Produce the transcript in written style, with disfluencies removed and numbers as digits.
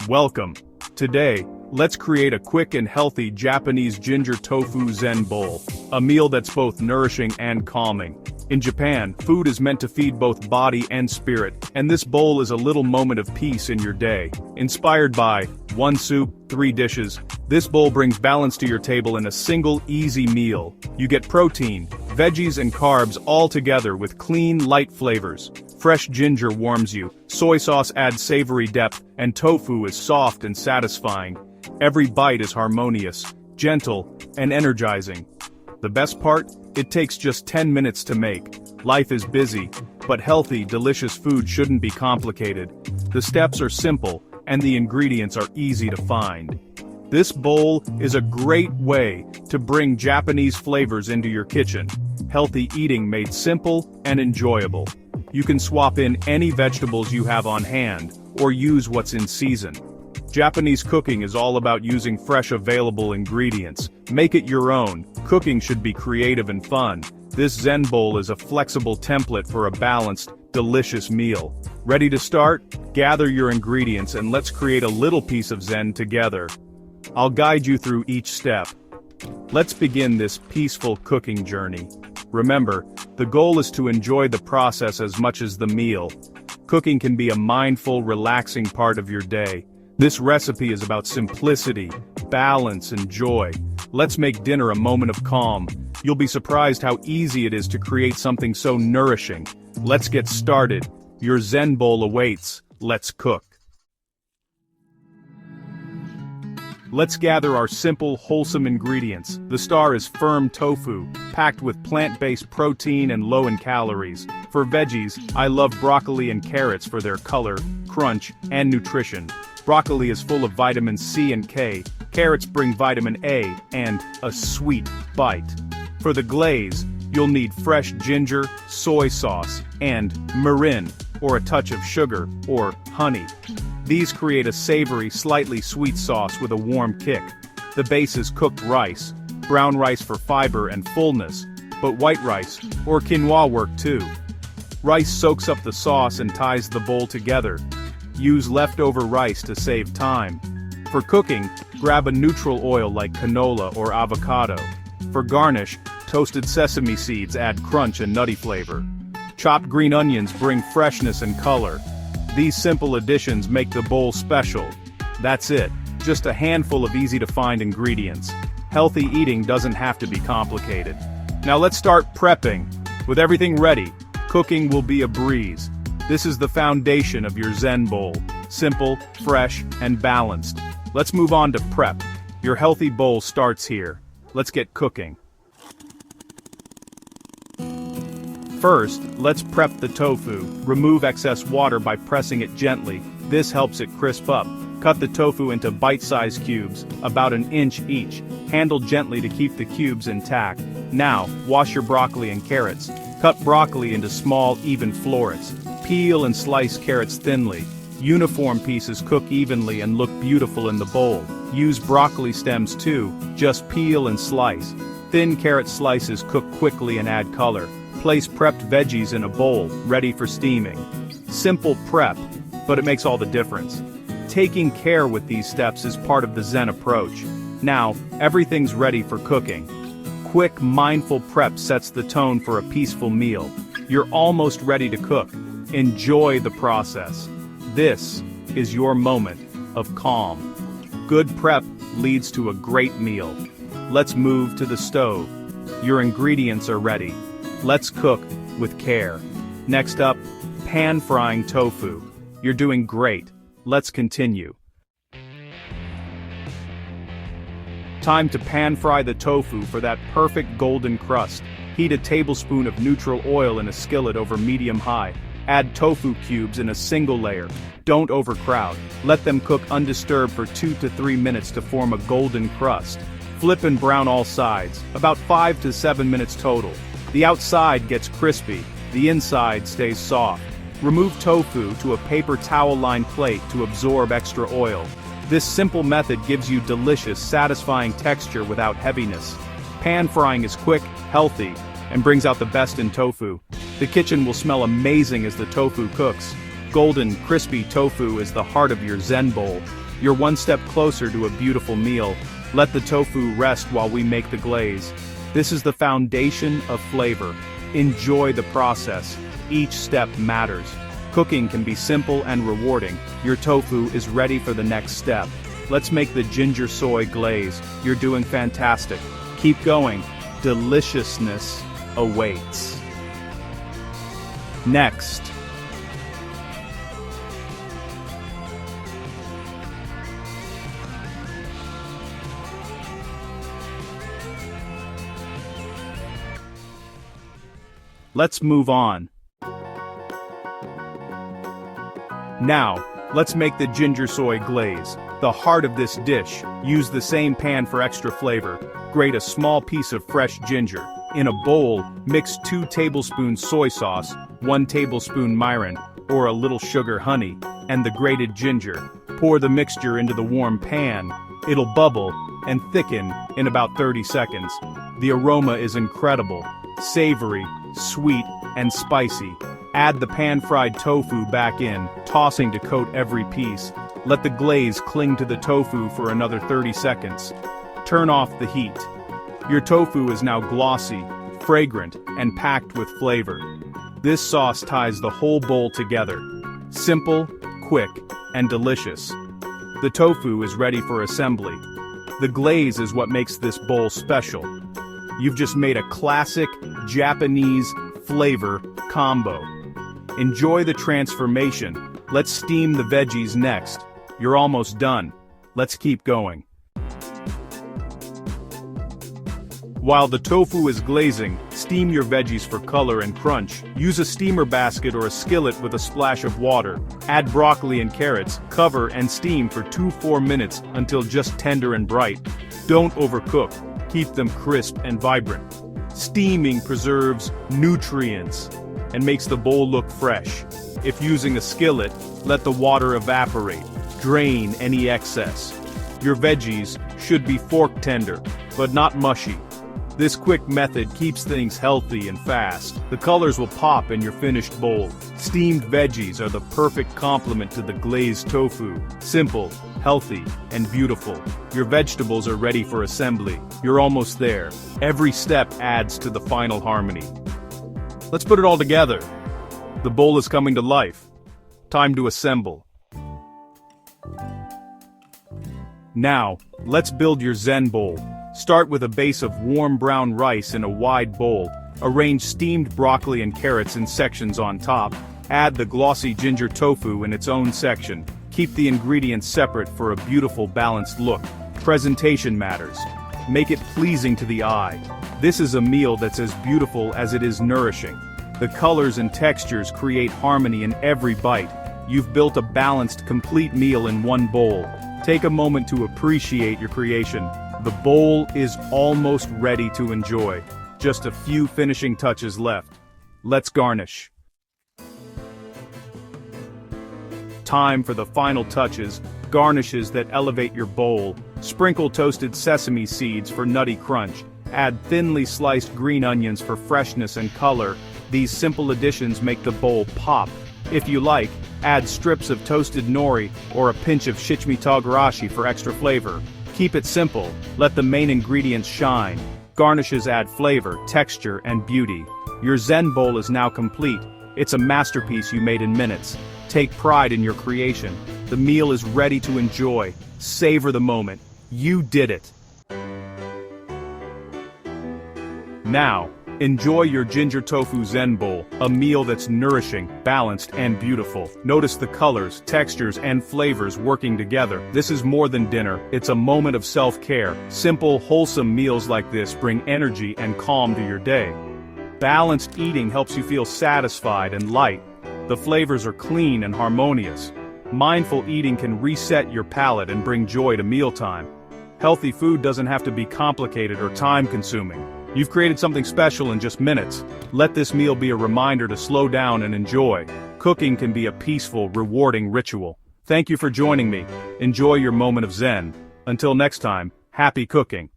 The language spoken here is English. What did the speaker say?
Welcome. Today, let's create a quick and healthy Japanese ginger tofu Zen bowl, a meal that's both nourishing and calming. In Japan, food is meant to feed both body and spirit, and this bowl is a little moment of peace in your day. Inspired by one soup, 3 dishes, this bowl brings balance to your table in a single, easy meal. You get protein, veggies and carbs all together with clean, light flavors. Fresh ginger warms you, soy sauce adds savory depth, and tofu is soft and satisfying. Every bite is harmonious, gentle, and energizing. The best part? It takes just 10 minutes to make. Life is busy, but healthy, delicious food shouldn't be complicated. The steps are simple, and the ingredients are easy to find. This bowl is a great way to bring Japanese flavors into your kitchen. Healthy eating made simple and enjoyable. You can swap in any vegetables you have on hand, or use what's in season. Japanese cooking is all about using fresh available ingredients. Make it your own. Cooking should be creative and fun. This Zen bowl is a flexible template for a balanced, delicious meal. Ready to start? Gather your ingredients and let's create a little piece of Zen together. I'll guide you through each step. Let's begin this peaceful cooking journey. Remember, the goal is to enjoy the process as much as the meal. Cooking can be a mindful, relaxing part of your day. This recipe is about simplicity, balance, and joy. Let's make dinner a moment of calm. You'll be surprised how easy it is to create something so nourishing. Let's get started. Your Zen bowl awaits. Let's cook. Let's gather our simple, wholesome ingredients. The star is firm tofu, packed with plant-based protein and low in calories. For veggies, I love broccoli and carrots for their color, crunch, and nutrition. Broccoli is full of vitamin C and K, carrots bring vitamin A, and a sweet bite. For the glaze, you'll need fresh ginger, soy sauce, and mirin, or a touch of sugar, or honey. These create a savory, slightly sweet sauce with a warm kick. The base is cooked rice, brown rice for fiber and fullness, but white rice, or quinoa work too. Rice soaks up the sauce and ties the bowl together. Use leftover rice to save time. For cooking, grab a neutral oil like canola or avocado. For garnish, toasted sesame seeds add crunch and nutty flavor. Chopped green onions bring freshness and color. These simple additions make the bowl special. That's it, just a handful of easy-to-find ingredients. Healthy eating doesn't have to be complicated. Now let's start prepping. With everything ready, cooking will be a breeze. This is the foundation of your Zen bowl. Simple, fresh, and balanced. Let's move on to prep. Your healthy bowl starts here. Let's get cooking. First, let's prep the tofu. Remove excess water by pressing it gently. This helps it crisp up. Cut the tofu into bite-sized cubes, about 1 inch each. Handle gently to keep the cubes intact. Now, wash your broccoli and carrots. Cut broccoli into small, even florets. Peel and slice carrots thinly. Uniform pieces cook evenly and look beautiful in the bowl. Use broccoli stems too, just peel and slice. Thin carrot slices cook quickly and add color. Place prepped veggies in a bowl, ready for steaming. Simple prep, but it makes all the difference. Taking care with these steps is part of the Zen approach. Now, everything's ready for cooking. Quick, mindful prep sets the tone for a peaceful meal. You're almost ready to cook. Enjoy the process. This is your moment of calm. Good prep leads to a great meal. Let's move to the stove. Your ingredients are ready. Let's cook with care. Next up, pan frying tofu. You're doing great. Let's continue. Time to pan fry the tofu for that perfect golden crust. Heat a tablespoon of neutral oil in a skillet over medium-high. Add tofu cubes in a single layer. Don't overcrowd. Let them cook undisturbed for 2 to 3 minutes to form a golden crust. Flip and brown all sides, about 5 to 7 minutes total. The outside gets crispy, the inside stays soft. Remove tofu to a paper towel-lined plate to absorb extra oil. This simple method gives you delicious, satisfying texture without heaviness. Pan frying is quick, healthy, and brings out the best in tofu. The kitchen will smell amazing as the tofu cooks. Golden, crispy tofu is the heart of your Zen bowl. You're one step closer to a beautiful meal. Let the tofu rest while we make the glaze. This is the foundation of flavor. Enjoy the process. Each step matters. Cooking can be simple and rewarding. Your tofu is ready for the next step. Let's make the ginger soy glaze. You're doing fantastic. Keep going. Deliciousness awaits. Next. Let's move on. Now, let's make the ginger soy glaze. The heart of this dish. Use the same pan for extra flavor. Grate a small piece of fresh ginger. In a bowl, mix 2 tablespoons soy sauce, 1 tablespoon mirin, or a little sugar honey, and the grated ginger. Pour the mixture into the warm pan. It'll bubble and thicken in about 30 seconds. The aroma is incredible. Savory, sweet, and spicy. Add the pan-fried tofu back in, tossing to coat every piece. Let the glaze cling to the tofu for another 30 seconds. Turn off the heat. Your tofu is now glossy, fragrant, and packed with flavor. This sauce ties the whole bowl together. Simple, quick, and delicious. The tofu is ready for assembly. The glaze is what makes this bowl special. You've just made a classic Japanese flavor combo. Enjoy the transformation. Let's steam the veggies next. You're almost done. Let's keep going. While the tofu is glazing, steam your veggies for color and crunch. Use a steamer basket or a skillet with a splash of water. Add broccoli and carrots, cover and steam for 2-4 minutes until just tender and bright. Don't overcook. Keep them crisp and vibrant. Steaming preserves nutrients and makes the bowl look fresh. If using a skillet, let the water evaporate. Drain any excess. Your veggies should be fork tender, but not mushy. This quick method keeps things healthy and fast. The colors will pop in your finished bowl. Steamed veggies are the perfect complement to the glazed tofu. Simple, healthy, and beautiful. Your vegetables are ready for assembly. You're almost there. Every step adds to the final harmony. Let's put it all together. The bowl is coming to life. Time to assemble. Now, let's build your Zen bowl. Start with a base of warm brown rice in a wide bowl. Arrange steamed broccoli and carrots in sections on top. Add the glossy ginger tofu in its own section. Keep the ingredients separate for a beautiful balanced look. Presentation matters. Make it pleasing to the eye. This is a meal that's as beautiful as it is nourishing. The colors and textures create harmony in every bite. You've built a balanced, complete meal in one bowl. Take a moment to appreciate your creation. The bowl is almost ready to enjoy. Just a few finishing touches left. Let's garnish. Time for the final touches, garnishes that elevate your bowl. Sprinkle toasted sesame seeds for nutty crunch. Add thinly sliced green onions for freshness and color. These simple additions make the bowl pop. If you like, add strips of toasted nori or a pinch of shichimi togarashi for extra flavor. Keep it simple, let the main ingredients shine. Garnishes add flavor, texture, and beauty. Your Zen bowl is now complete. It's a masterpiece you made in minutes. Take pride in your creation. The meal is ready to enjoy. Savor the moment. You did it. Now, enjoy your ginger tofu Zen bowl, a meal that's nourishing, balanced, and beautiful. Notice the colors, textures, and flavors working together. This is more than dinner, it's a moment of self-care. Simple, wholesome meals like this bring energy and calm to your day. Balanced eating helps you feel satisfied and light. The flavors are clean and harmonious. Mindful eating can reset your palate and bring joy to mealtime. Healthy food doesn't have to be complicated or time-consuming. You've created something special in just minutes. Let this meal be a reminder to slow down and enjoy. Cooking can be a peaceful, rewarding ritual. Thank you for joining me. Enjoy your moment of Zen. Until next time, happy cooking.